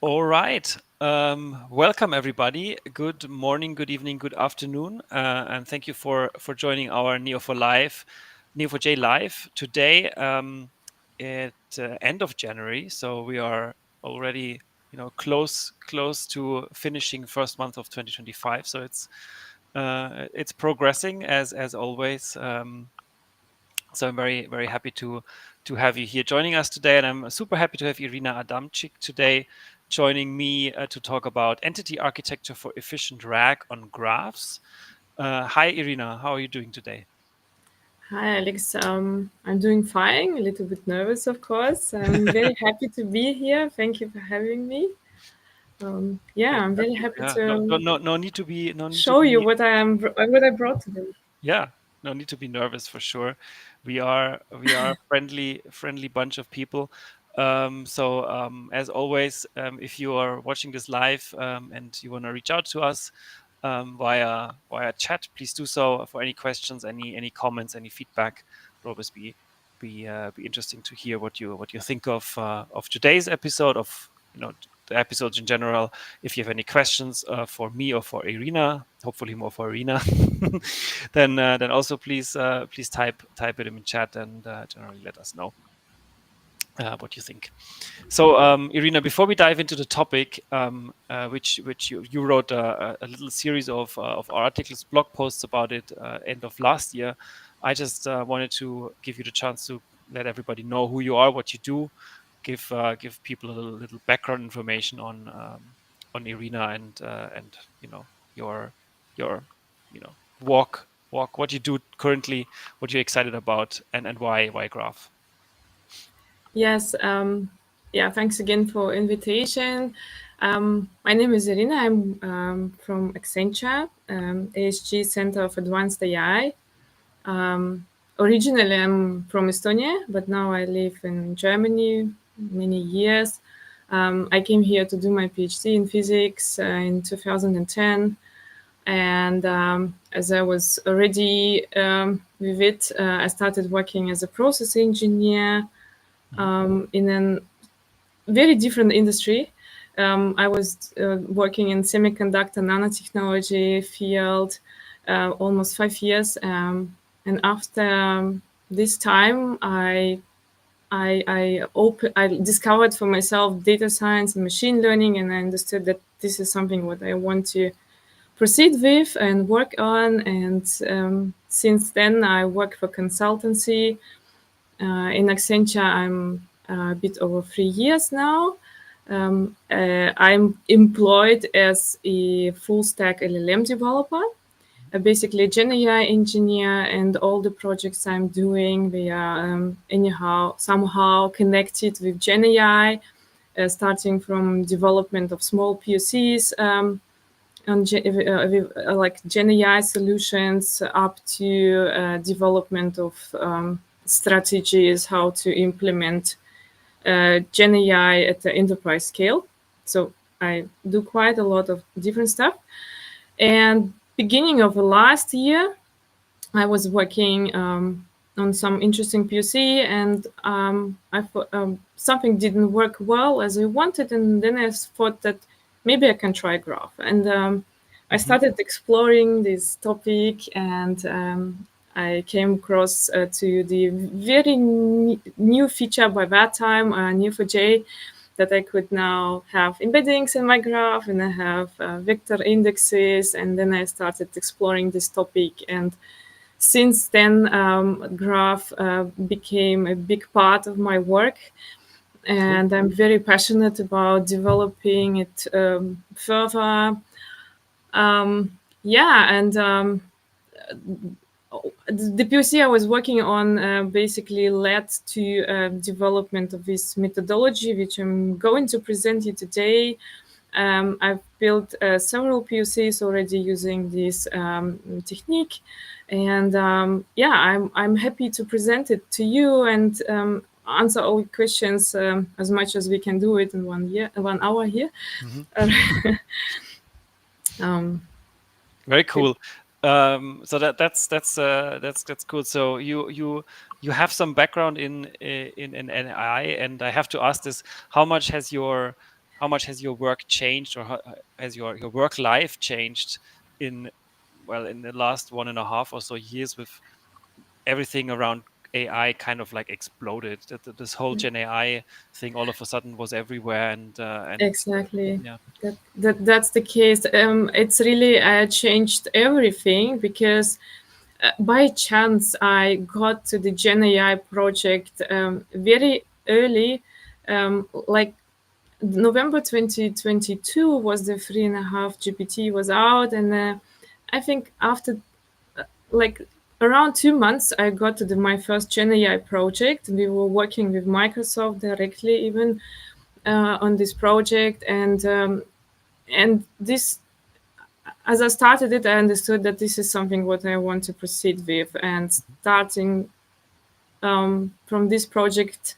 All right. Welcome everybody. Good morning, good evening, good afternoon, and thank you for joining our Neo4j live today at end of January. So we are already close to finishing first month of 2025. So it's progressing as always. So I'm very happy to have you here joining us today, and I'm super happy to have Irina Adamchic today joining me to talk about entity architecture for efficient RAG on graphs. Hi Irina, how are you doing today? Hi, Alex. I'm doing fine. A little bit nervous, of course. I'm very happy to be here. Thank you for having me. I'm very happy Yeah, to no need to be show you what I brought today. yeah, no need to be nervous for sure. We are friendly bunch of people. As always, if you are watching this live and you want to reach out to us via chat, please do so. For any questions, any comments, any feedback, it'll always be interesting to hear what you think of today's episode, of the episodes in general. If you have any questions for me or for Irina, hopefully more for Irina, then also please type it in the chat and generally let us know what you think. So, Irina, before we dive into the topic, which you wrote a little series of articles, blog posts about it end of last year, I just wanted to give you the chance to let everybody know who you are, what you do, give people a little background information on Irina and your walk what you do currently, what you're excited about, and why graph. Yes. Thanks again for invitation. My name is Irina. I'm from Accenture, ASG Center of Advanced AI. Originally, I'm from Estonia, but now I live in Germany many years. I came here to do my PhD in physics in 2010. And as I was already with it, I started working as a process engineer in a very different industry. I was working in semiconductor nanotechnology field almost 5 years. And after this time, I discovered for myself data science and machine learning, and I understood that this is something what I want to proceed with and work on. And since then, I work for consultancy in Accenture. I'm a bit over 3 years now. I'm employed as a full stack LLM developer, basically a GenAI engineer, and all the projects I'm doing, they are somehow connected with GenAI, starting from development of small POCs like GenAI solutions up to development of strategies, how to implement GenAI at the enterprise scale. So I do quite a lot of different stuff. And beginning of last year, I was working on some interesting POC, and I thought something didn't work well as I wanted, and then I thought that maybe I can try graph. And I started exploring this topic, and I came across to the very new feature by that time, Neo4j, that I could now have embeddings in my graph, and I have vector indexes. And then I started exploring this topic, and since then, graph became a big part of my work, and I'm very passionate about developing it further. The POC I was working on basically led to development of this methodology, which I'm going to present you today. I've built several POCs already using this technique, and I'm happy to present it to you and answer all questions as much as we can do it in 1 hour here. Very cool. So that's cool. So you have some background in AI, and I have to ask this: how much has your how much has your work changed, or how, has your work life changed in, well, in the last 1.5 or so years, with everything around AI kind of like exploded. This whole Gen AI thing all of a sudden was everywhere, and Exactly. yeah. That's the case. It's really changed everything because by chance I got to the Gen AI project very early, like November 2022 was the 3.5 GPT was out, and I think after like around 2 months I got to my first Gen AI project. We were working with Microsoft directly even on this project, and this, as I started it, I understood that this is something what I want to proceed with, and starting from this project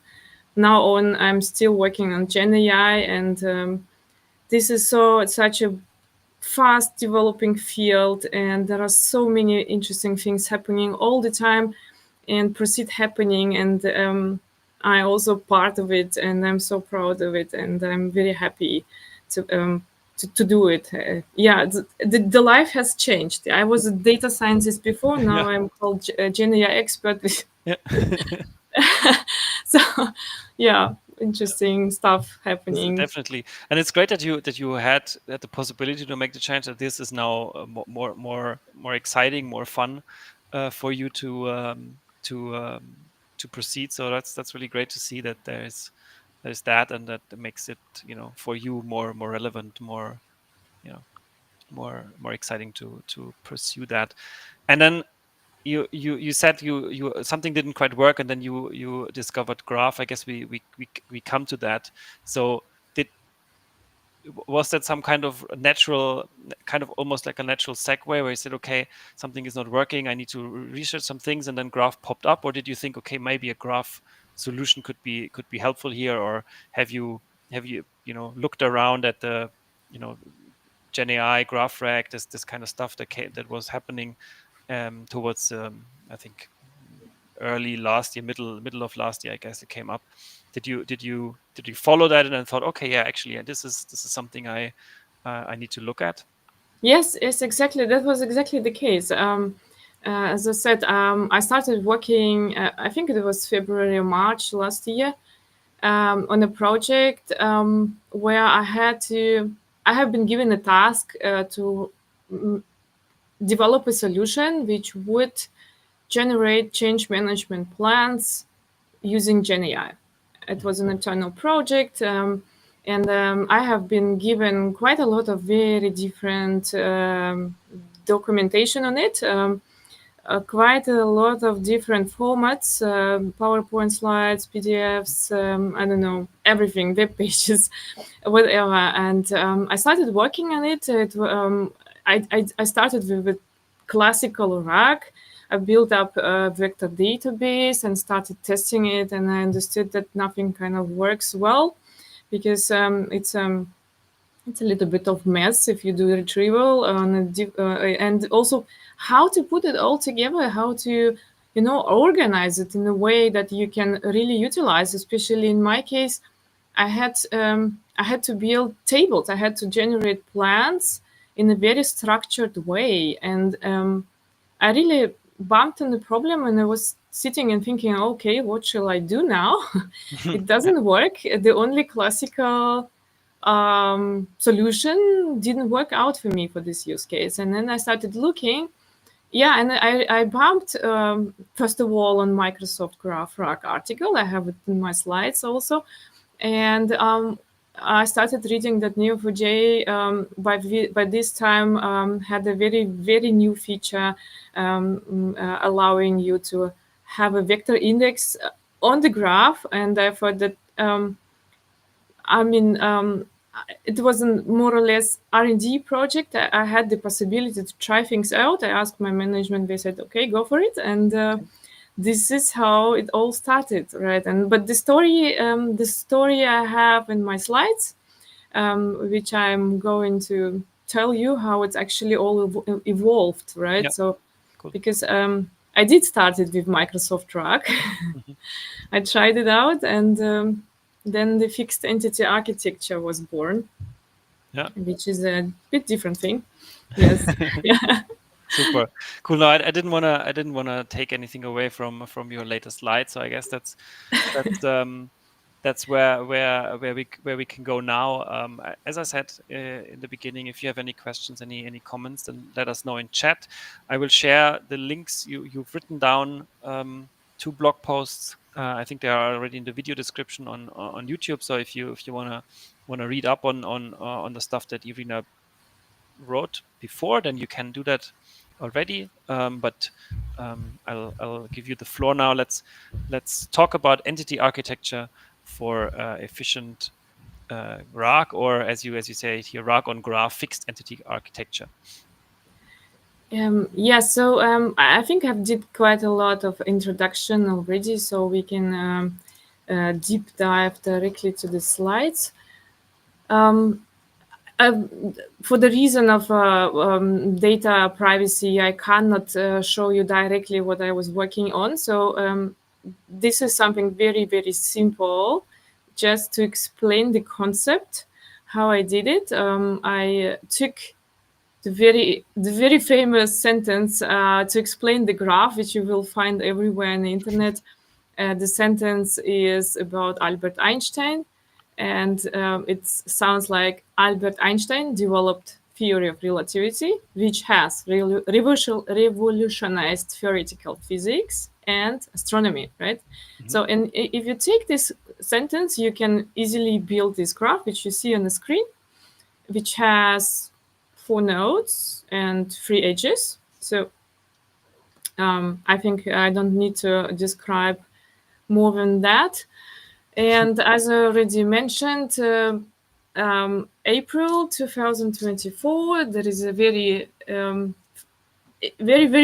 now on, I'm still working on Gen AI, and this is such a fast developing field, and there are so many interesting things happening all the time and proceed happening, and I also part of it, and I'm so proud of it, and I'm very happy to do it. Yeah, the life has changed. I was a data scientist before, now Yeah. I'm called Gen AI expert. Yeah. So yeah, interesting stuff happening. Definitely, and it's great that you had the possibility to make the change. That this is now more exciting, more fun for you to proceed. So that's really great to see that there's that, and that makes it, for you, more relevant, more, more exciting to pursue that. And then you said you something didn't quite work, and then you discovered graph. I guess we come to that. So did was that some kind of natural, kind of almost like a natural segue, where you said, okay, something is not working, I need to research some things, and then graph popped up? Or did you think, okay, maybe a graph solution could be helpful here? Or have you looked around at the, you know Gen AI, GraphRAG, this kind of stuff that was happening towards, I think, early last year, middle of last year, I guess it came up. Did you follow that and then thought, okay, yeah, actually, yeah, this is something I need to look at? Yes, yes, exactly. That was exactly the case. As I said, I started working, I think it was February or March last year, on a project where I have been given a task to develop a solution which would generate change management plans using GenAI. It was an internal project, and I have been given quite a lot of very different documentation on it. Quite a lot of different formats, PowerPoint slides, PDFs, I don't know, everything, web pages, whatever. And I started working on it. I started with a classical RAG. I built up a vector database and started testing it, and I understood that nothing kind of works well because it's a little bit of mess if you do retrieval on and also how to put it all together, how to organize it in a way that you can really utilize. Especially in my case, I had to build tables, I had to generate plans in a very structured way, and I really bumped on the problem, and I was sitting and thinking, okay, what shall I do now? It Yeah. doesn't work. The only classical solution didn't work out for me for this use case. And then I started looking. Yeah, and I bumped first of all on Microsoft GraphRAG article. I have it in my slides also, and I started reading that Neo4j by this time had a very new feature allowing you to have a vector index on the graph, and I thought that I mean, it was a more or less R&D project. I had the possibility to try things out. I asked my management. They said, "Okay, go for it." And this is how it all started, right? And but the story I have in my slides, which I'm going to tell you how it's actually all evolved, right? Yeah. So Cool. because I did start it with Microsoft Track. Mhm. I tried it out, and then the fixed entity architecture was born, Yeah. which is a bit different thing. Yes. Yeah. Super cool. No, I didn't wanna take anything away from your latest slide. So I guess that's that's where we can go now. As I said in the beginning, if you have any questions, any comments, then let us know in chat. I will share the links you've written down. Two blog posts. I think they are already in the video description on YouTube. So if you wanna read up on the stuff that Irina wrote before, then you can do that already. But I'll give you the floor now. Let's talk about entity architecture for efficient RAG, or as you say it here, RAG on graph fixed entity architecture. Yeah, so I think I've did quite a lot of introduction already, so we can deep dive directly to the slides. For the reason of data privacy, I cannot show you directly what I was working on. So this is something very, very simple, just to explain the concept, how I did it. I took the very famous sentence to explain the graph, which you will find everywhere on the internet. The sentence is about Albert Einstein, and it sounds like Albert Einstein developed theory of relativity, which has revolutionized theoretical physics and astronomy, right? Mhm. So, and if you take this sentence, you can easily build this graph, which you see on the screen, which has 4 nodes and 3 edges. So I think I don't need to describe more than that. And as I already mentioned, April 2024, there is a very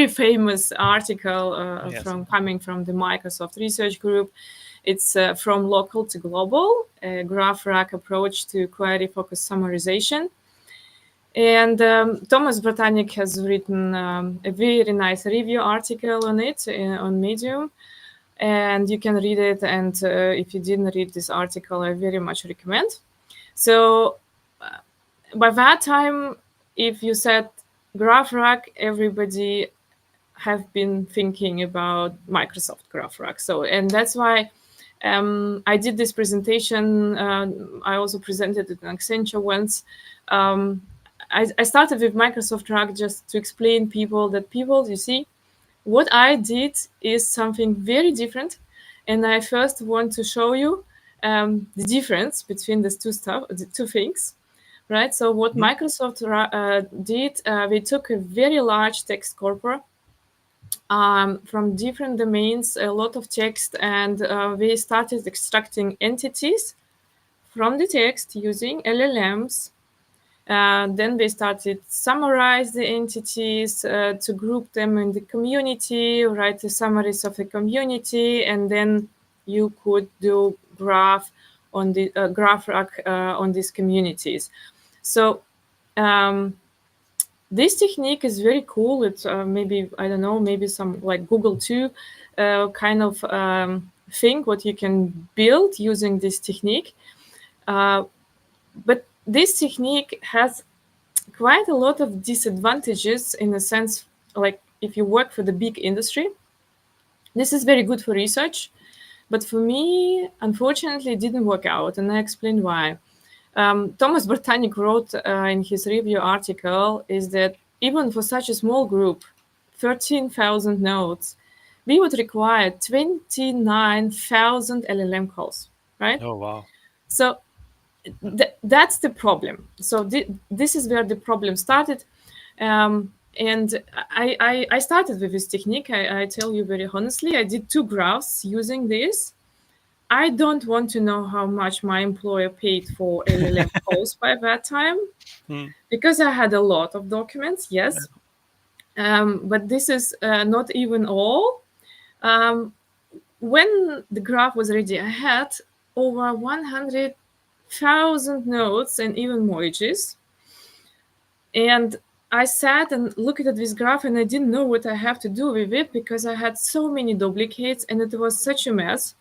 famous article Yes. from coming from the Microsoft research group. It's from local to global, a GraphRAG approach to query focused summarization. And Thomas Bratanic has written a very nice review article on it on Medium, and you can read it. And if you didn't read this article, I very much recommend. So by that time, if you said GraphRAG, everybody have been thinking about Microsoft GraphRAG. So, and that's why I did this presentation. I also presented it in Accenture once. I started with Microsoft RAG just to explain people, you see, what I did is something very different. And I first want to show you the difference between the two things, right? So what Mhm. Microsoft did, they took a very large text corpora from different domains, a lot of text, and we started extracting entities from the text using LLMs. Then we started summarize the entities to group them in the community, write the summaries of the community, and then you could do graph on the GraphRAG on these communities. So this technique is very cool. It's maybe, I don't know, maybe some like Google too kind of thing what you can build using this technique. But this technique has quite a lot of disadvantages in a sense, like if you work for the big industry, this is very good for research. But for me, unfortunately, it didn't work out. And I explained why. Thomas Bertanic wrote in his review article is that even for such a small group, 13,000 nodes, we would require 29,000 LLM calls, right? Oh wow. So that's the problem. So this is where the problem started. And I started with this technique. I tell you very honestly, I did 2 graphs using this. I don't want to know how much my employer paid for LLM calls by that time, Hmm. because I had a lot of documents, yes. But this is not even all. Um, when the graph was ready, I had over 100,000 nodes and even more edges. And I sat and looked at this graph and I didn't know what I have to do with it because I had so many duplicates and it was such a mess.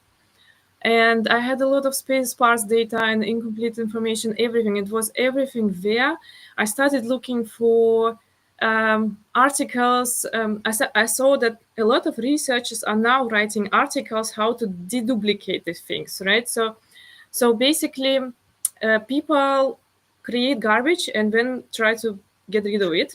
and I had a lot of space sparse data and incomplete information, everything. It was everything there. I started looking for articles. I saw that a lot of researchers are now writing articles how to deduplicate these things, right? So basically, people create garbage and then try to get rid of it.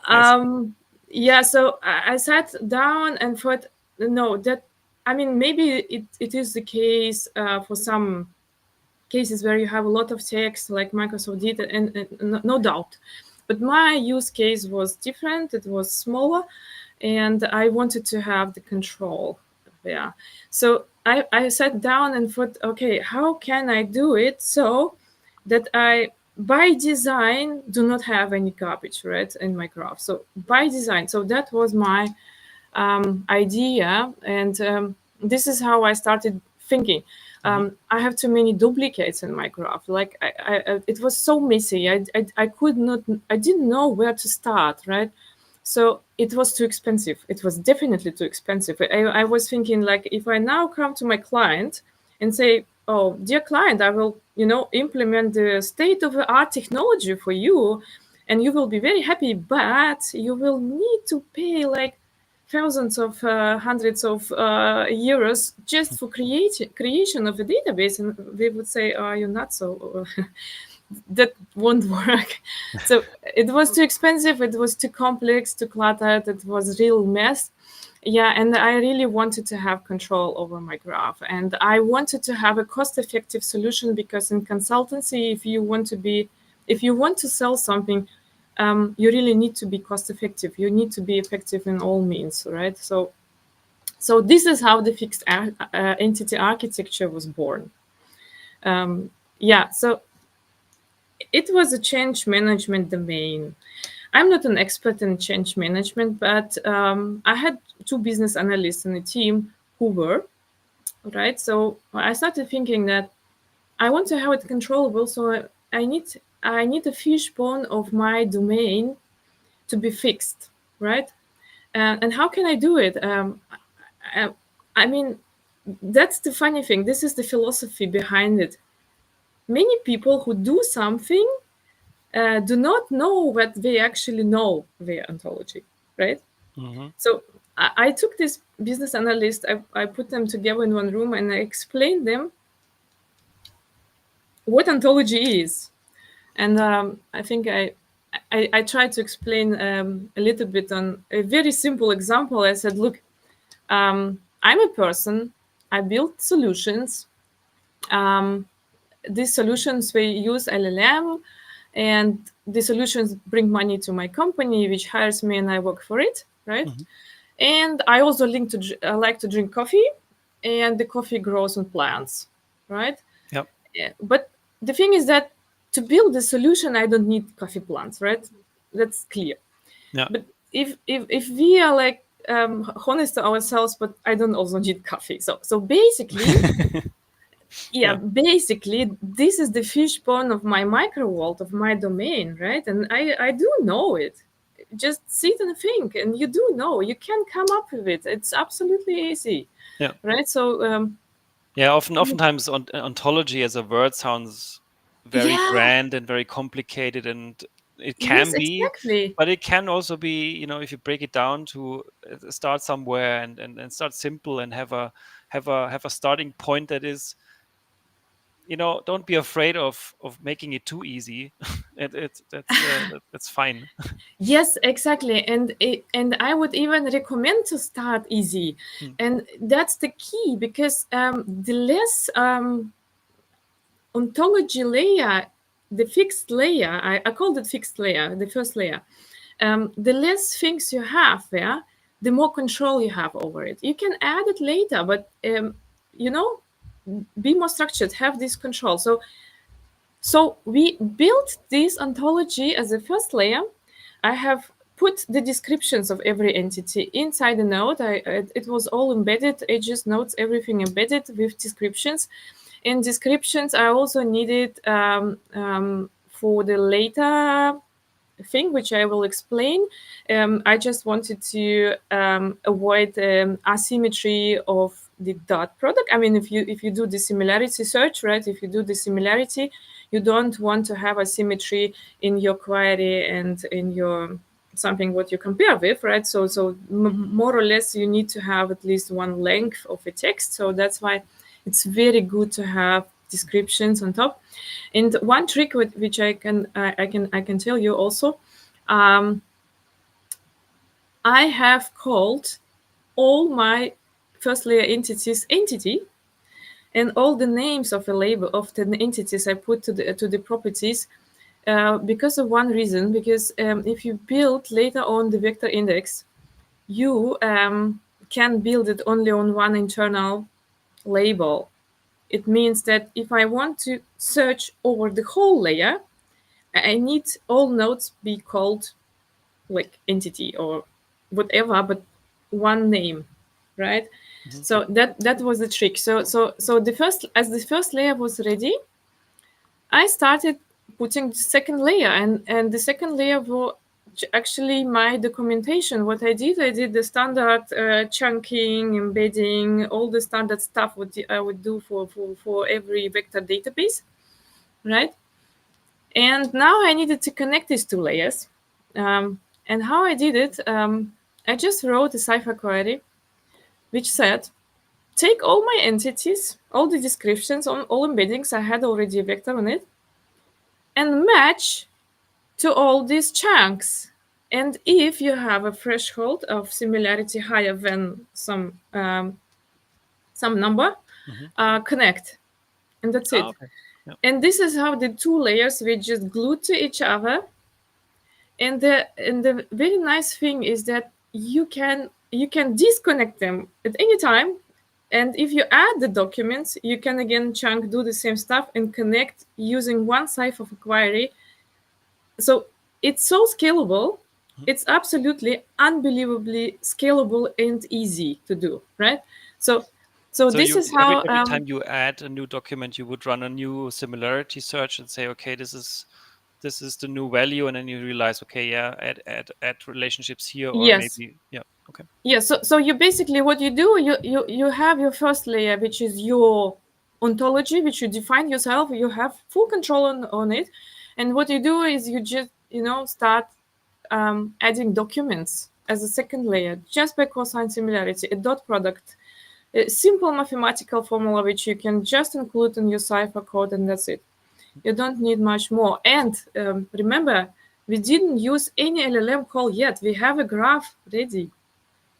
Yes. Yeah, so I sat down and thought, no, that, I mean, maybe it is the case for some cases where you have a lot of text like Microsoft did, and no doubt. But my use case was different. It was smaller, and I wanted to have the control. Yeah. So I sat down and thought, okay, how can I do it so that I, by design, do not have any garbage, right, in my graph? So by design. So that was my idea, and this is how I started thinking. I have too many duplicates in my graph. Like it was so messy. I could not. I didn't know where to start. Right. So it was too expensive. It was definitely too expensive. I was thinking, like, if I now come to my client and say, "Oh, dear client, I will, implement the state of the art technology for you, and you will be very happy, but you will need to pay like thousands of hundreds of euros just for creation of a database," and they would say, "Are you nuts? So that won't work." So it was too expensive, it was too complex, too cluttered, it was real mess. Yeah, and I really wanted to have control over my graph, and I wanted to have a cost-effective solution, because in consultancy, if you want to sell something, you really need to be cost effective. You need to be effective in all means, right? So this is how the fixed entity architecture was born. Yeah, so it was a change management domain. I'm not an expert in change management, but I had two business analysts in the team who were, right? So I started thinking that I want to have it controllable, so I need a fishbone of my domain to be fixed, right? And how can I do it? I, I mean, that's the funny thing. This is the philosophy behind it. Many people who do something do not know what they actually know their ontology, right? Mm-hmm. So I took this business analyst, I put them together in one room, and I explained them what ontology is. And I think I tried to explain a little bit on a very simple example. I said, look, I'm a person, I build solutions. These solutions, we use LLM, and the solutions bring money to my company, which hires me, and I work for it, right? Mm-hmm. And I also like to drink coffee, and the coffee grows on plants, right? Yep. Yeah. But the thing is that to build a solution, I don't need coffee plants, right? That's clear. Yeah. But if we are like honest to ourselves, but I don't also need coffee. So basically, yeah, Yeah. basically this is the fishbone of my micro world, of my domain, right? And I do know it. Just sit and think, and you do know, you can come up with it. It's absolutely easy, Yeah. right? So Yeah. Oftentimes, ontology as a word sounds very yeah, grand and very complicated, and it yes, can be, exactly. but it can also be, if you break it down to start somewhere and start simple and have a starting point that is, don't be afraid of making it too easy. That's fine. Yes, exactly. And I would even recommend to start easy. Mm. And that's the key, because the less ontology layer, the fixed layer, I called it fixed layer, the first layer, the less things you have there, the more control you have over it. You can add it later, but you know, be more structured, have this control. So we built this ontology as a first layer. I have put the descriptions of every entity inside the node. It was all embedded, edges, nodes, everything embedded with descriptions. And descriptions I also needed for the later thing, which I will explain. I just wanted to avoid asymmetry of the dot product. I mean, if you do the similarity search, right? If you do the similarity, you don't want to have a symmetry in your query and in your something what you compare with, right? So more or less you need to have at least one length of a text. So that's why it's very good to have descriptions on top. And one trick which I can tell you also, I have called all my first layer entities entity, and all the names of a label of the entities I put to the properties, because of one reason. Because if you build later on the vector index, you can build it only on one internal label. It means that if I want to search over the whole layer, I need all nodes be called like entity or whatever, but one name, right? Mhm. So that was the trick. So the first layer was ready, I started putting the second layer, and the second layer was actually my documentation. What I did the standard chunking, embedding, all the standard stuff what I would do for every vector database, right? And now I needed to connect these two layers. And how I did it, I just wrote a Cypher query which said, take all my entities, all the descriptions, on all embeddings, I had already a vector on it, and match to all these chunks. And if you have a threshold of similarity higher than some number, Mhm. connect, and that's Ah, it. okay. Yeah. And this is how the two layers were just glued to each other. And the very nice thing is that you can disconnect them at any time. And if you add the documents, you can again chunk do the same stuff and connect using one side of a query. So it's so scalable. Mhm. It's absolutely unbelievably scalable and easy to do, right? So so So this you is every how every time you add a new document, you would run a new similarity search and say, okay, this is the new value, and then you realize, okay, yeah, add relationships here, or yes. maybe, yeah, okay. Yeah, so you basically what you do, you have your first layer, which is your ontology, which you define yourself. You have full control on it, and what you do is you just start adding documents as a second layer just by cosine similarity, a dot product, a simple mathematical formula which you can just include in your Cypher code, and that's it. You don't need much more. And remember, we didn't use any LLM call yet. We have a graph ready.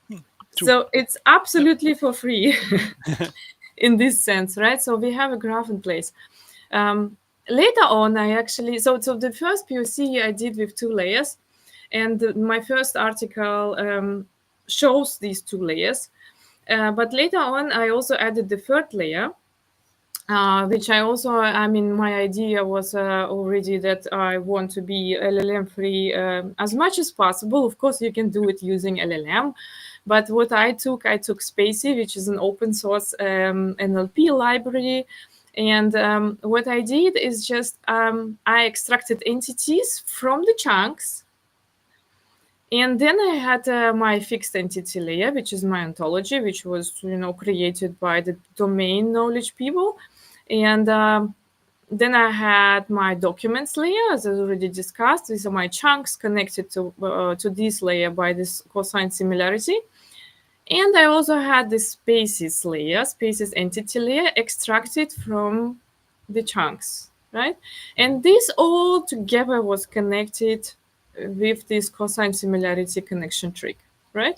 Hmm, true. So it's Yeah. absolutely for free in this sense, right? So we have a graph in place. Later on, I actually, so the first POC I did with two layers, and my first article shows these two layers. But later on, I also added the third layer, which I mean, my idea was already that I want to be LLM free as much as possible. Of course, you can do it using LLM, but what I took Spacey, which is an open source NLP library. And what I did is just I extracted entities from the chunks. And then I had my fixed entity layer, which is my ontology, which was created by the domain knowledge people. And then I had my documents layer, as I already discussed. These are my chunks connected to this layer by this cosine similarity. And I also had the spaces layer, spaces entity layer, extracted from the chunks, right? And this all together was connected with this cosine similarity connection trick, right?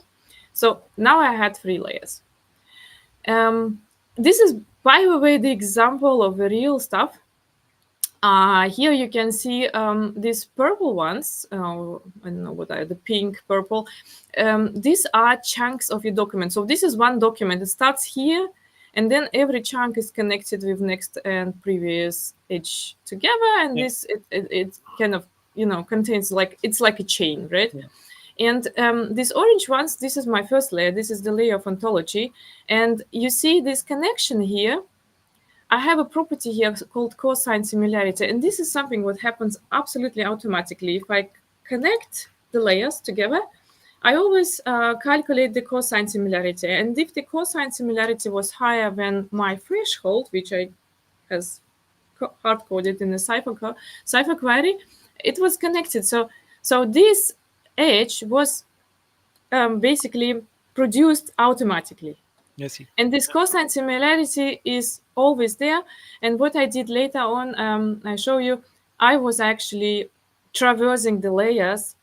So now I had three layers. This is, by the way, the example of the real stuff. Here you can see these purple ones. I don't know what are the pink, purple. These are chunks of your document. So this is one document. It starts here, and then every chunk is connected with next and previous edge together. And Yeah. this it kind of contains it's like a chain, right? Yeah. And these orange ones, this is my first layer. This is the layer of ontology, and you see this connection here. I have a property here called cosine similarity, and this is something what happens absolutely automatically. If I connect the layers together, I always calculate the cosine similarity. And if the cosine similarity was higher than my threshold, which I has hard-coded in the cipher query, it was connected. So this edge was basically produced automatically. I see. And this cosine similarity is always there. And what I did later on, I show you, I was actually traversing the layers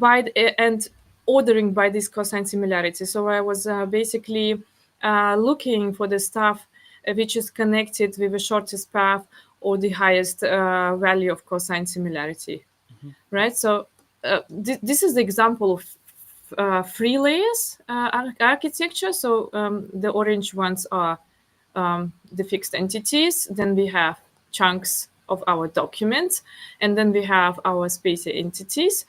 and ordering by this cosine similarity. So I was basically looking for the stuff which is connected with the shortest path or the highest value of cosine similarity, right? So this is the example of three layers architecture. So the orange ones are the fixed entities. Then we have chunks of our documents, and then we have our spatial entities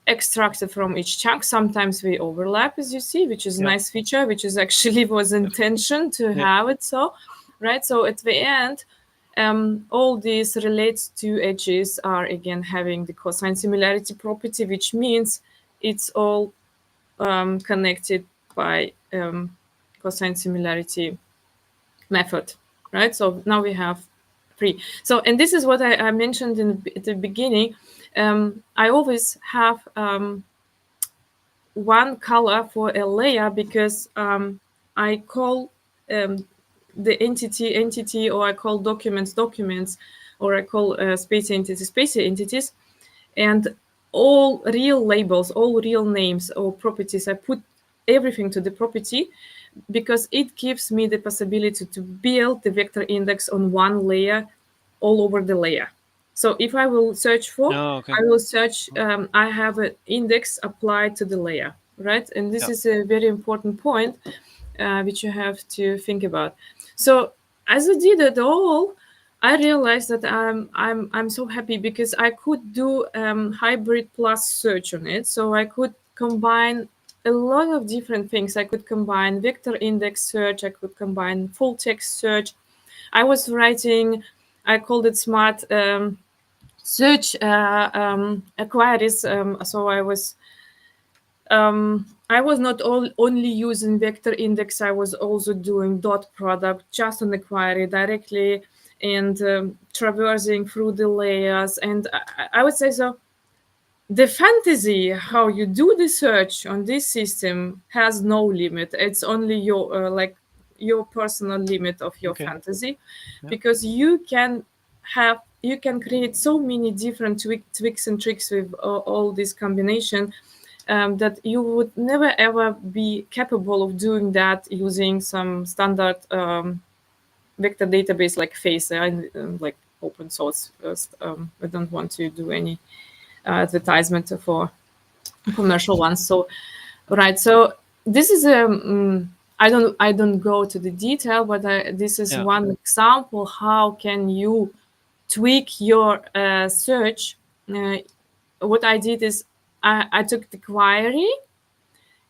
extracted from each chunk. Sometimes we overlap, as you see, which is a Yeah. nice feature, which is actually was intention to Yeah. have it so, right? So at the end, all these relates to edges are again having the cosine similarity property, which means it's all connected by cosine similarity method, right? So now we have three. So, and this is what I mentioned at the beginning. I always have one color for a layer because I call the entity, or I call documents, or I call space entities, and all real labels, all real names or properties, I put everything to the property because it gives me the possibility to build the vector index on one layer all over the layer. So if I will search for, Oh, okay. I will search, I have an index applied to the layer, right? And this Yeah. is a very important point which you have to think about. So as I did it all, I realized that I'm so happy because I could do hybrid plus search on it. So I could combine a lot of different things. I could combine vector index search. I could combine full text search. I was writing, I called it smart search queries. So I was not only using vector index. I was also doing dot product just on the query directly and traversing through the layers. And I would say so. The fantasy how you do the search on this system has no limit. It's only your your personal limit of your Okay. fantasy, Yeah. because you can create so many different tweaks and tricks with all this combination that you would never ever be capable of doing that using some standard vector database like face and like open source. I don't want to do any advertisement for commercial ones. So right, so this is I don't go to the detail, but this is Yeah. one example how can you tweak your search. What I did is I took the query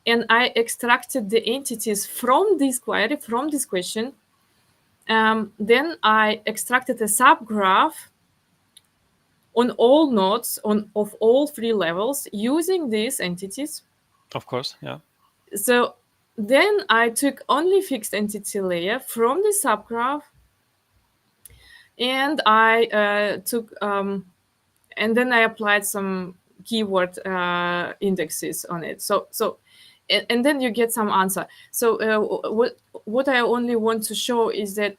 and I extracted the entities from this query, from this question. Then I extracted a subgraph on all nodes of all three levels using these entities. Of course. Yeah. So then I took only fixed entity layer from the subgraph, and I took and then I applied some keyword indexes on it. And then you get some answer. So what I only want to show is that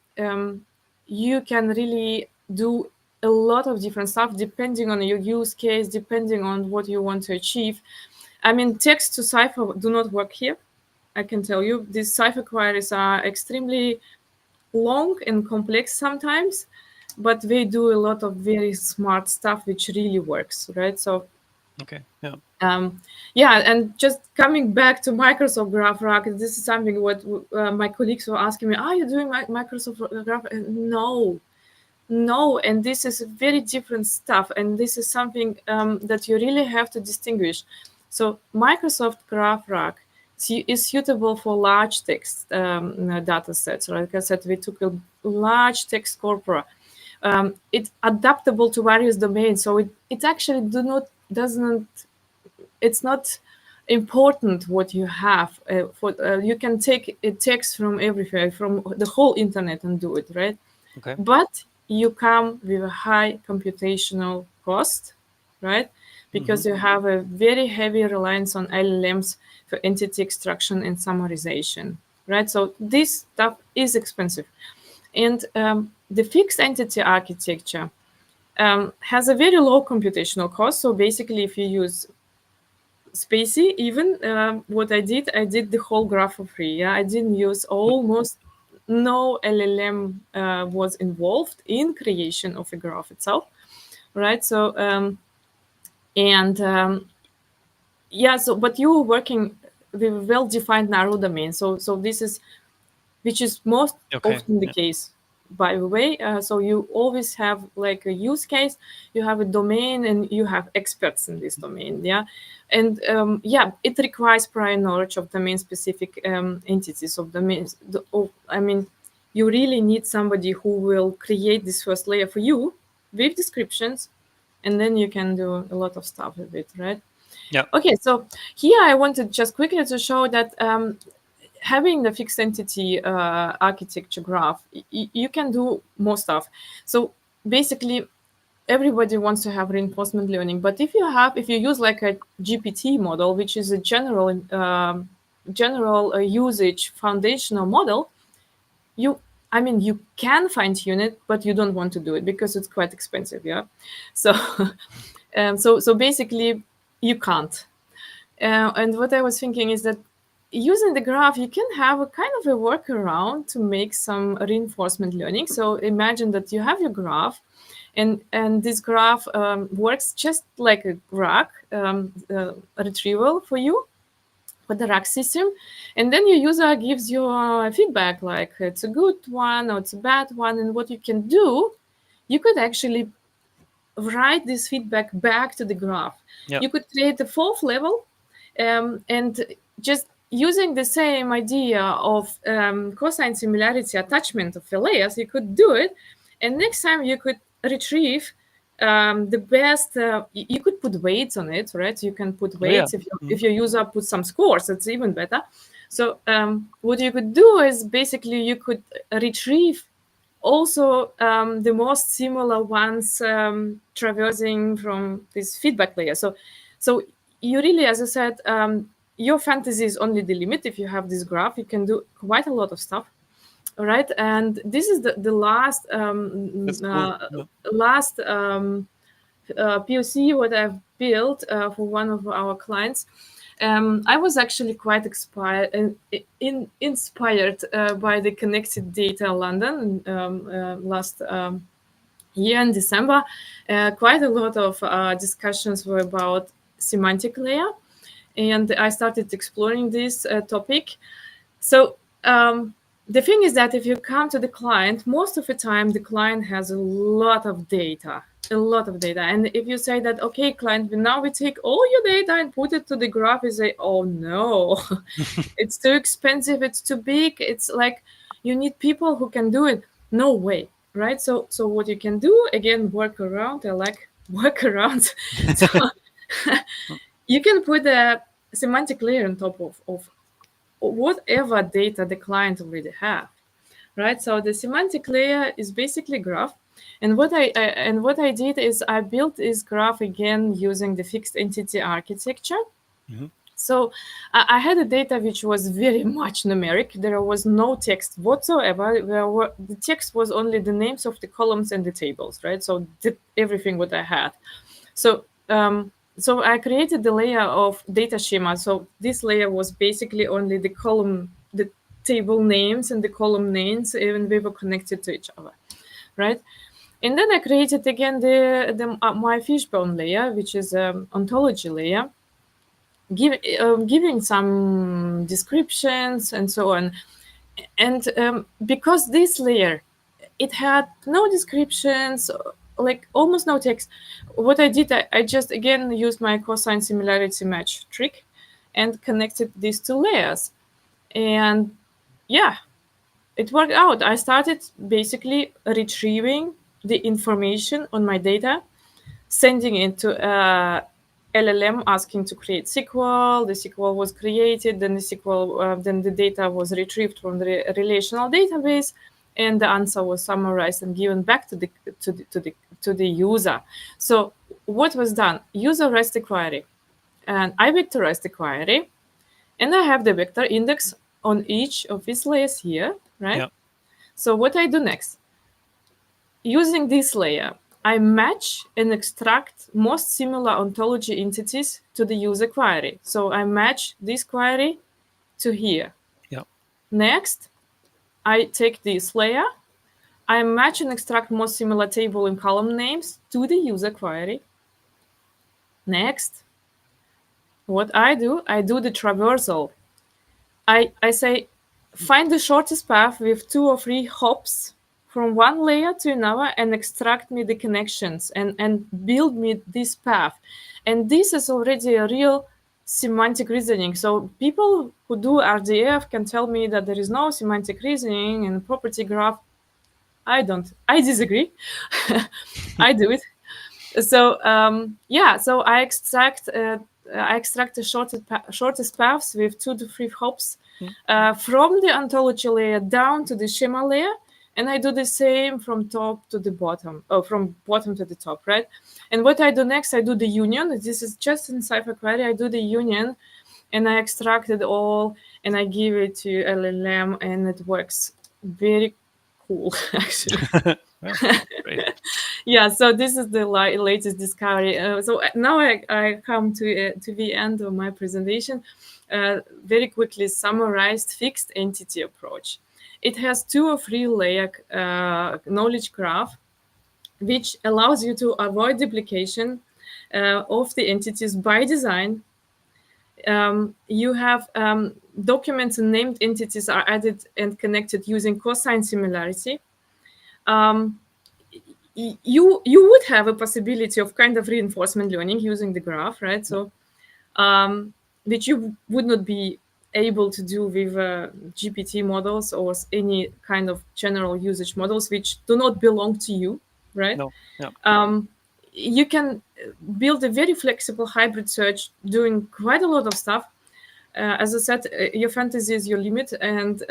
you can really do a lot of different stuff depending on your use case, depending on what you want to achieve. I mean, text to cipher do not work here. I can tell you these cipher queries are extremely long and complex sometimes, but they do a lot of very smart stuff which really works, right? So Okay. Yeah. yeah, and just coming back to Microsoft GraphRAG, this is something what my colleagues were asking me, are you doing Microsoft GraphRAG? No, and this is very different stuff, and this is something that you really have to distinguish. So Microsoft GraphRAG is suitable for large text data sets. Like I said, we took a large text corpora. It's adaptable to various domains, so it actually doesn't it's not important what you have. You can take a text from everywhere, from the whole internet, and do it, right? Okay. But you come with a high computational cost, right? Hmm. Because you have a very heavy reliance on LLMs for entity extraction and summarization, right? So this stuff is expensive. And the fixed entity architecture has a very low computational cost. So basically, if you use Spacey, even what I did the whole graph for free. Yeah, I didn't use almost no LLM was involved in creation of a graph itself, right? So and yeah, so but you were working with a well-defined narrow domain. So this is which is most Okay. often the Yeah. case, by the way. So you always have like a use case, you have a domain, and you have experts in this domain. Yeah, and yeah, it requires prior knowledge of domain-specific entities of domains. I mean, you really need somebody who will create this first layer for you with descriptions, and then you can do a lot of stuff with it, right? Yeah. Okay, so here I wanted just quickly to show that having the fixed entity architecture graph, you can do more stuff. So basically, everybody wants to have reinforcement learning, but if you use like a GPT model, which is a general usage foundational model, you I mean you can fine tune it, but you don't want to do it because it's quite expensive. Yeah, so so basically you can't. And what I was thinking is that using the graph, you can have a kind of a workaround to make some reinforcement learning. So imagine that you have your graph, and this graph works just like a RAG retrieval for you, for the RAG system, and then your user gives you feedback like it's a good one or it's a bad one, and what you can do, you could actually write this feedback back to the graph. Yeah. You could create a fourth level, and just using the same idea of cosine similarity attachment of the layers, you could do it. And next time you could retrieve the best. You could put weights on it, right? You can put Oh, yeah. weights Mhm. if your user puts some scores. It's even better. So what you could do is basically you could retrieve also the most similar ones traversing from this feedback layer. So you really, as I said, your fantasy is only the limit. If you have this graph, you can do quite a lot of stuff. All right, and this is the That's cool. Yeah. last POC what I've built for one of our clients. I was actually quite inspired by the Connected Data London last year in December. Quite a lot of discussions were about semantic layer, and I started exploring this topic. So the thing is that if you come to the client, most of the time the client has a lot of data. And if you say that, okay, client, now we take all your data and put it to the graph, you say, oh no, it's too expensive, it's too big. It's like you need people who can do it. No way, right? So what you can do, again, work around. I like workarounds. So you can put a semantic layer on top of whatever data the client already have, right? So the semantic layer is basically graph, and what I did is I built this graph again using the fixed entity architecture. Hmm. So I had a data which was very much numeric. There was no text whatsoever. The text was only the names of the columns and the tables, right? So everything what I had. So so I created the layer of data schema. So this layer was basically only the table names and the column names, even they were connected to each other, right? And then I created again my fishbone layer, which is ontology layer, giving some descriptions and so on. And because this layer, it had no descriptions, like almost no text. What I did, I just again used my cosine similarity match trick and connected these two layers. And yeah, it worked out. I started basically retrieving the information on my data, sending it to LLM asking to create SQL. The SQL was created, then the SQL, then the data was retrieved from the relational database, and the answer was summarized and given back to the user. So what was done? User raised the query, and I vectorized the query, and I have the vector index on each of these layers here, right? Yeah. So what I do next? Using this layer, I match and extract most similar ontology entities to the user query. So I match this query to here. Yeah. Next, I take this layer, I match and extract most similar table and column names to the user query. Next, what I do the traversal. I say, find the shortest path with 2 or 3 hops from one layer to another and extract me the connections and build me this path. And this is already a real semantic reasoning. So people who do RDF can tell me that there is no semantic reasoning in property graph. I don't. I disagree. I do it. So so I extract the shortest paths with 2 to 3 hops Mm. from the ontology layer down to the schema layer, and I do the same from top to the bottom, from bottom to the top, right? And what I do next, I do the union. This is just in Cypher query. I do the union, and I extract it all, and I give it to LLM, and it works very cool, actually. Yeah. Great. Yeah, so this is the latest discovery. So now I come to the end of my presentation. Very quickly summarized fixed entity approach. It has 2 or 3 layer knowledge graph, which allows you to avoid duplication of the entities by design. You have documents and named entities are added and connected using cosine similarity. You would have a possibility of kind of reinforcement learning using the graph, right? So which you would not be able to do with GPT models or any kind of general usage models which do not belong to you, right? No. Yeah. You can build a very flexible hybrid search doing quite a lot of stuff. As I said, your fantasy is your limit, and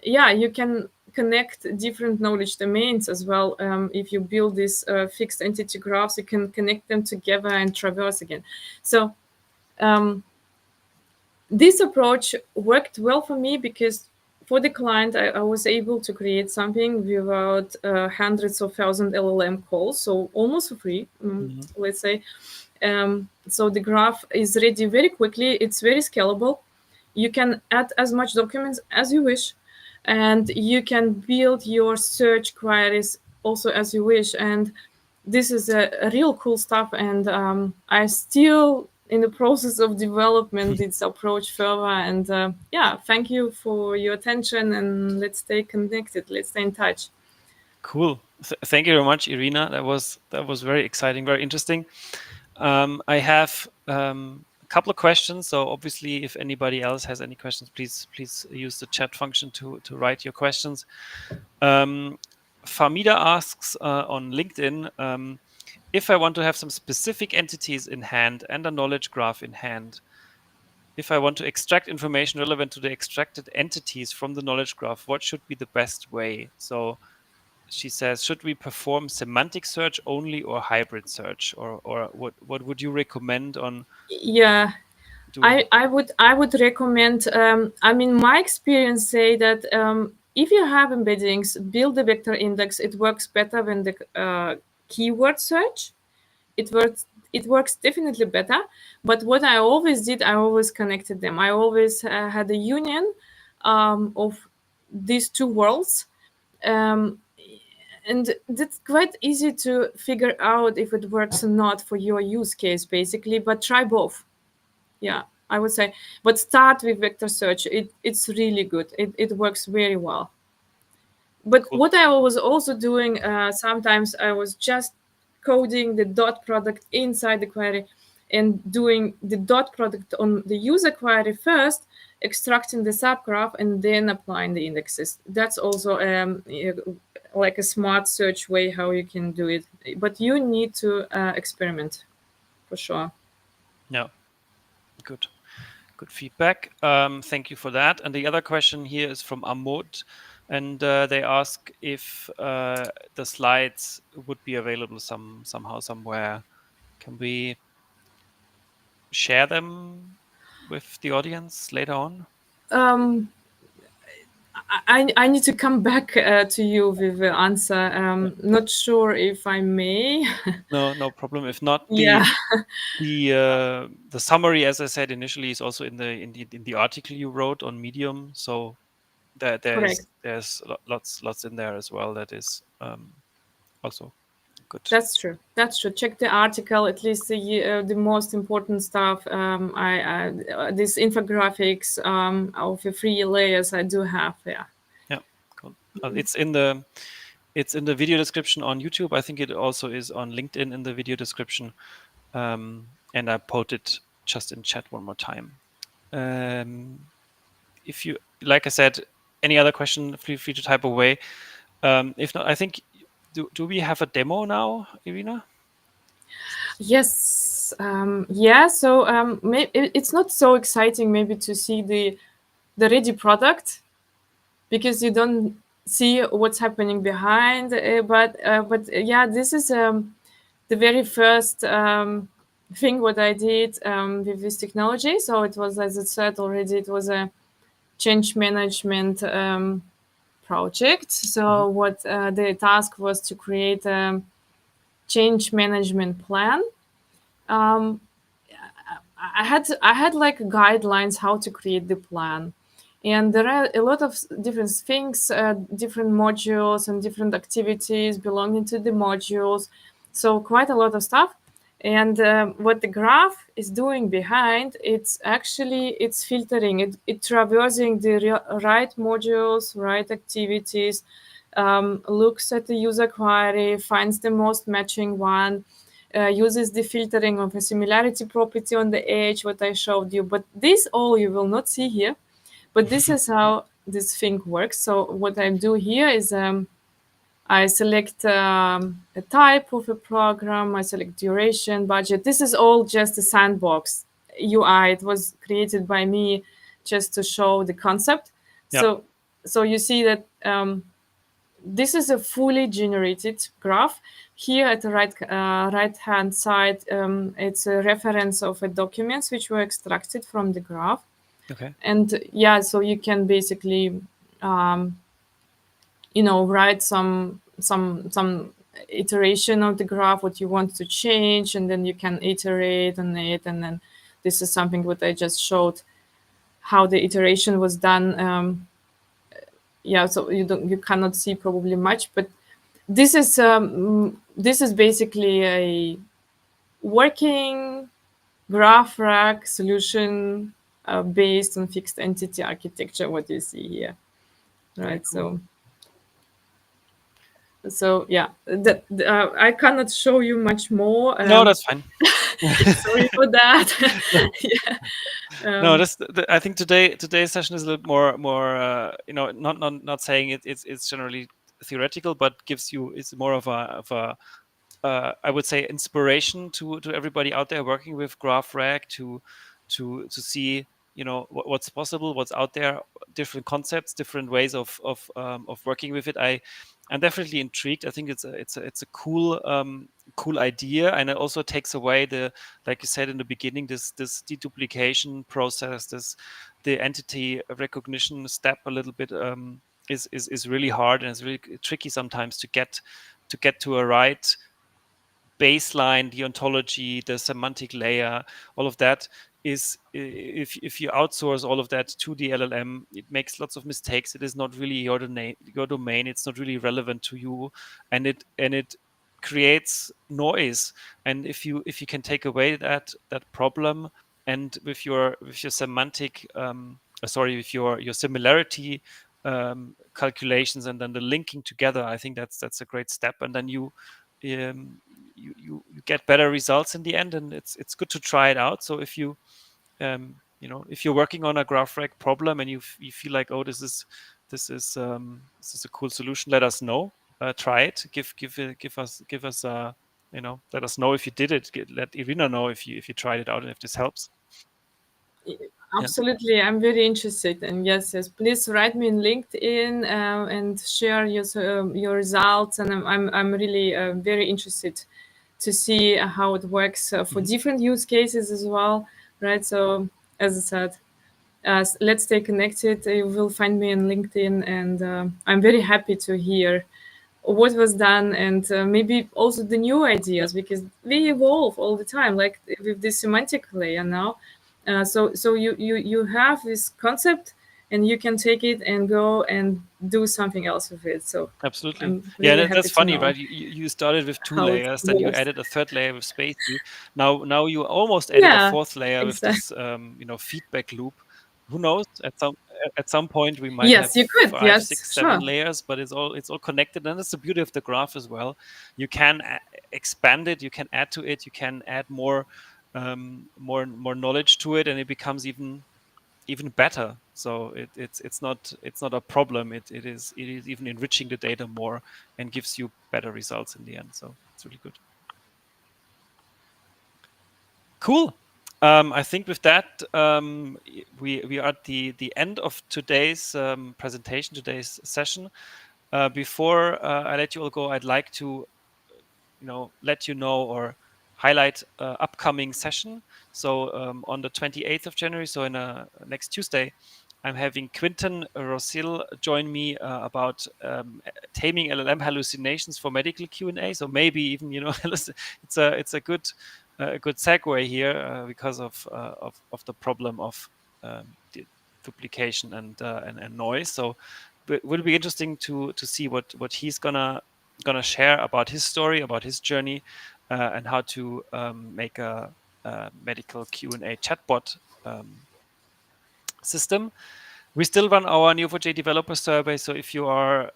you can connect different knowledge domains as well. If you build these fixed entity graphs, you can connect them together and traverse again. So this approach worked well for me because for the client, I was able to create something without hundreds of thousand LLM calls, so almost for free, let's say. So the graph is ready very quickly. It's very scalable. You can add as much documents as you wish, and you can build your search queries also as you wish. And this is a real cool stuff. And I still in the process of development this approach further. And thank you for your attention. And let's stay connected. Let's stay in touch. Cool. Thank you very much, Irina. That was very exciting, very interesting. I have a couple of questions. So obviously, if anybody else has any questions, please use the chat function to write your questions. Famida asks on LinkedIn, if I want to have some specific entities in hand and a knowledge graph in hand, if I want to extract information relevant to the extracted entities from the knowledge graph, what should be the best way? So she says, should we perform semantic search only or hybrid search? Or what would you recommend on Yeah, doing? I would recommend. I mean, my experience say that if you have embeddings, build a vector index. It works better than the keyword search. It works definitely better. But what I always did, I always connected them. I always had a union of these two worlds. Um, and it's quite easy to figure out if it works or not for your use case, basically. But try both. Yeah, I would say. But start with vector search. It's really good. It works very well. But Cool. what I was also doing, sometimes I was just coding the dot product inside the query and doing the dot product on the user query first, extracting the subgraph, and then applying the indexes. That's also like a smart search way how you can do it. But you need to experiment for sure. Yeah, good. Good feedback. Thank you for that. And the other question here is from Amod, and they ask if the slides would be available somehow somewhere. Can we share them with the audience later on? Um, I need to come back to you with the answer. Yeah. Not sure if I may. No, no problem. If not, Yeah, the summary, as I said initially, is also in the article you wrote on Medium. So correct. there's lots in there as well. That is also good. That's true. That's true. Check the article. At least the most important stuff. These infographics of the three layers I do have. Yeah. Yeah, cool. It's in the video description on YouTube. I think it also is on LinkedIn in the video description. And I put it just in chat one more time. If you, like I said, any other question, feel free to type away. If not, I think, do we have a demo now, Irina? Yes. Yeah. So it's not so exciting maybe to see the ready product because you don't see what's happening behind. But yeah, this is the very first thing what I did with this technology. So it was, as I said already, it was a change management project. Mhm. So what the task was to create a change management plan. Um, I had like guidelines how to create the plan, and there are a lot of different things, different modules and different activities belonging to the modules. So quite a lot of stuff. And what the graph is doing behind, it's filtering, it traversing the right modules, right activities, looks at the user query, finds the most matching one, uses the filtering of a similarity property on the edge, what I showed you. But this all you will not see here. But this is how this thing works. So what I do here is I select a type of a program, I select duration, budget. This is all just a sandbox UI. It was created by me just to show the concept. Yeah. So you see that this is a fully generated graph. Here at the right hand side, it's a reference of a documents which were extracted from the graph. Okay. And yeah, so you can basically write some iteration of the graph what you want to change, and then you can iterate on it. And then this is something what I just showed how the iteration was done. Yeah, so you cannot see probably much, but this is basically a working GraphRAG solution based on fixed entity architecture. What you see here, Very right? cool. So yeah, I cannot show you much more. No, that's fine. Sorry for that. Yeah. No, Um, I think today's session is a little more not saying it's generally theoretical, but gives you, it's more of a I would say, inspiration to everybody out there working with GraphRAG to see, what's possible, what's out there, different concepts, different ways of working with it. I'm definitely intrigued. I think it's a cool idea, and it also takes away like you said in the beginning, this deduplication process, the entity recognition step a little bit, is really hard, and it's really tricky sometimes to get to a right baseline, the ontology, the semantic layer, all of that is, if you outsource all of that to the LLM, it makes lots of mistakes. It is not really your domain. It's not really relevant to you, and it creates noise. And if you can take away that problem, and with your semantic, sorry, with your similarity calculations, and then the linking together, I think that's a great step. And then um, you get better results in the end, and it's good to try it out. So if you're working on a GraphRag problem, and you feel like, oh, this is a cool solution, let us know. Try it. Give us let us know if you did it. Let Irina know if you tried it out and if this helps. Yeah, Absolutely, I'm very interested. And yes, yes, please write me in LinkedIn and share your results. And I'm really very interested to see how it works for hmm different use cases as well, right? So as I said, let's stay connected. You will find me on LinkedIn, and I'm very happy to hear what was done and maybe also the new ideas because we evolve all the time, like with the semantic layer now. So you have this concept, and you can take it and go and do something else with it. So absolutely. I'm Yeah, really that's happy to funny, know right? You started with two how it layers, then you evolves. added a third layer with spacey. Now you almost added a Yeah, fourth layer with exactly. this feedback loop. Who knows? At some point we might have Yes, you could. five, Yes, six, seven sure. layers, but it's all connected, and that's the beauty of the graph as well. You can expand it, you can add to it, you can add more knowledge to it, and it becomes even better. So it's not a problem. It is even enriching the data more and gives you better results in the end. So it's really good. Cool. I think with that, we are at the end of today's presentation, today's session. Before I let you all go, I'd like to let you know or highlight upcoming session. So on the 28th of January, so in next Tuesday, I'm having Quinton Rosil join me about taming LLM hallucinations for medical Q&A. So maybe even it's a good segue here because of the problem of the duplication and noise. So it will be interesting to see what he's gonna share about his story, about his journey, and how to make a medical Q&A chatbot system. We still run our Neo4j developer survey, so if you are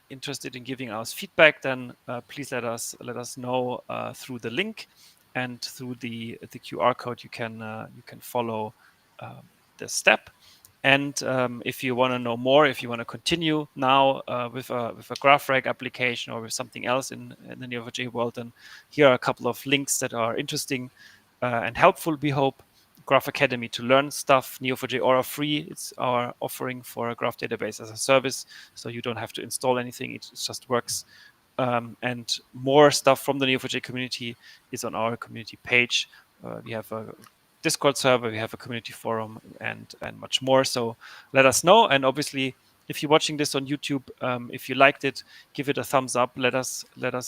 interested in giving us feedback, then please let us know through the link and through the QR code. You can follow the step. And if you want to know more, if you want to continue now with a GraphRAG application or with something else in the Neo4j world, then here are a couple of links that are interesting and helpful, we hope. Graph Academy to learn stuff, Neo4j Aura free. It's our offering for a graph database as a service, so you don't have to install anything. It just works. And more stuff from the Neo4j community is on our community page. We have a Discord server, we have a community forum, and much more. So let us know. And obviously, if you're watching this on YouTube, if you liked it, give it a thumbs up. Let us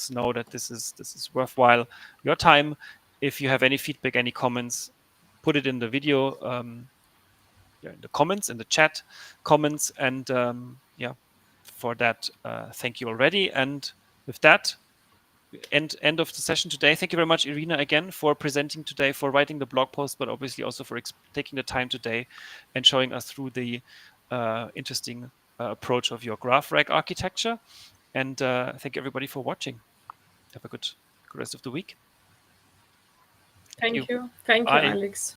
know that this is worthwhile your time. If you have any feedback, any comments, put it in the video, yeah, in the comments, in the chat comments, and yeah, for that, thank you already. And with that, end of the session today. Thank you very much, Irina, again for presenting today, for writing the blog post, but obviously also for taking the time today and showing us through the interesting approach of your GraphRAG architecture. And thank you everybody for watching. Have a good rest of the week. Thank you. Thank you, Bye. Alex.